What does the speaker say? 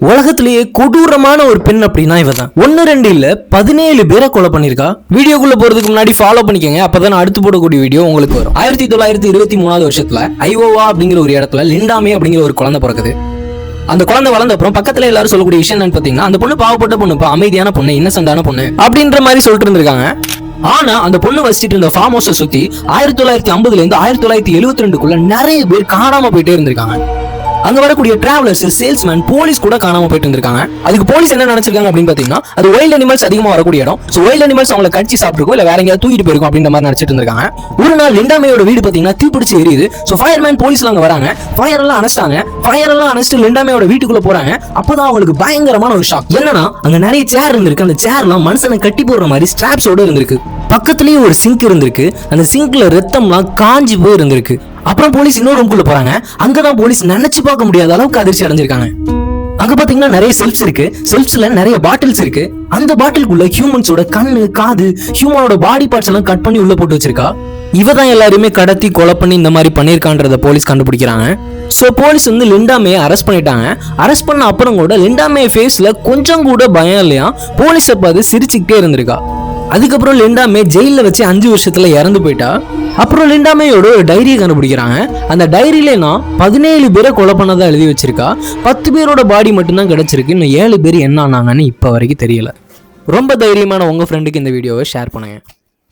உலகத்திலேயே கொடூரமான ஒரு பெண் அப்படின்னா இவ தான். 1-2 இல்ல 17 பேரை கொலை பண்ணிருக்கா. வீடியோக்குள்ள போறதுக்கு முன்னாடி ஃபாலோ பண்ணிக்கங்க, அப்பதான் அடுத்து போடக்கூடிய வீடியோ உங்களுக்கு வரும். 1923 வருஷத்துல ஐயோவா அப்படிங்கிற ஒரு இடத்துல லிண்டாமே அப்படிங்கிற ஒரு குழந்தை பிறக்குது. அந்த குழந்தை வளர்ந்த அப்புறம் பக்கத்துல எல்லாரும் சொல்லக்கூடிய விஷயம் என்னன்னு பாத்தீங்கன்னா, அந்த பொண்ணு பாவப்பட்ட பொண்ணு, அமைதியான பொண்ணு, இன்னசென்டான பொண்ணு அப்படின்ற மாதிரி சொல்லிட்டு இருந்திருக்காங்க. ஆனா அந்த பொண்ணு வசிச்சிட்டு இருந்த ஃபார்ம் ஹவுஸை சுத்தி 1950 இருந்து 1972 நிறைய பேர் காணாம போயிட்டே இருந்திருக்காங்க. அங்க வரக்கூடிய டிராவலர்ஸ், சேல்ஸ்மேன், போலீஸ் கூட காணாம போயிட்டு இருந்திருக்காங்க. அதுக்கு போலீஸ் என்ன நினைச்சிருக்காங்க அப்படின்னு பாத்தீங்கன்னா, அது வைல்ட் அனிமல்ஸ் அதிகமா வரக்கூடிய இடம். சோ வைல்ட் அனிமல்ஸ் அவங்களை கடிச்சு சாப்பிட்டுருக்கோம், இல்ல வேற எங்கேயாவது தூக்கிட்டு போயிருக்கும் அப்படின்ற மாதிரி நினைச்சிட்டு இருந்திருக்காங்க. ஒரு நாள் லிண்டாமேயோட வீடு பாத்தீங்கன்னா தீப்பிடிச்சு எரியுது. சோ ஃபயர்மேன், போலீஸ்ல அங்க வராங்க. ஃபயர் எல்லாம் அணைச்சிட்டு லிண்டாமேயோட வீட்டுக்குள்ள போறாங்க. அப்பதான் அவங்களுக்கு பயங்கரமான ஒரு ஷாக். என்னன்னா அங்க நிறைய சேர் இருந்திருக்கு. அந்த சேர்லாம் மனுஷனை கட்டி போடுற மாதிரி ஸ்ட்ராப்ஸோட இருந்திருக்கு. பக்கத்துலயே ஒரு சிங்க் இருந்திருக்கு. அந்த சிங்க்ல ரத்தம்லாம் காஞ்சி போய் இருந்திருக்கு. அப்புறம் போலீஸ் இன்னொரு ரூம்குள்ள போறாங்க. அங்கதான் போலீஸ் நினைச்சு பார்க்க முடியாத அளவுக்கு அதிர்ச்சி அடைஞ்சிருக்காங்க. அங்க பாத்தீங்கன்னா நிறைய செல்ஃப்ஸ் இருக்கு. செல்ஃப்ஸ்ல நிறைய பாட்டில்ஸ் இருக்கு. அந்த பாட்டிலுக்குள்ள ஹியூமன்ஸோட கண்ணு, காது, ஹியூமனோட பாடி பார்ட்ஸ் எல்லாம் கட் பண்ணி உள்ள போட்டு வச்சிருக்கா. இவதான் எல்லாருமே கடத்தி கொலை பண்ணி இந்த மாதிரி பண்ணிருக்கான்றத போலீஸ் கண்டுபிடிக்கிறாங்க. சோ போலீஸ் லிண்டாமே அரெஸ்ட் பண்ணிட்டாங்க. அரெஸ்ட் பண்ண அப்புறம் கூட லிண்டாமே ஃபேஸ்ல கொஞ்சம் கூட பயம் இல்லையா. போலீஸை பார்த்து சிரிச்சுக்கிட்டே இருந்திருக்கா. அதுக்கப்புறம் லிண்டாமே ஜெயில வச்சு 5 வருஷத்துல இறந்து போயிட்டா. அப்புறம் லிண்டாமேயோட ஒரு டைரியை கண்டுபிடிக்கிறாங்க. அந்த டைரியில 17 பேரை கொலை பண்ணதா எழுதி வச்சிருக்கா. 10 பேரோட பாடி மட்டும்தான் கிடைச்சிருக்கு. இன்னும் 7 பேர் என்ன ஆனாங்கன்னு இப்ப வரைக்கும் தெரியல. ரொம்ப தைரியமான உங்க ஃப்ரெண்டுக்கு இந்த வீடியோவை ஷேர் பண்ணுங்க.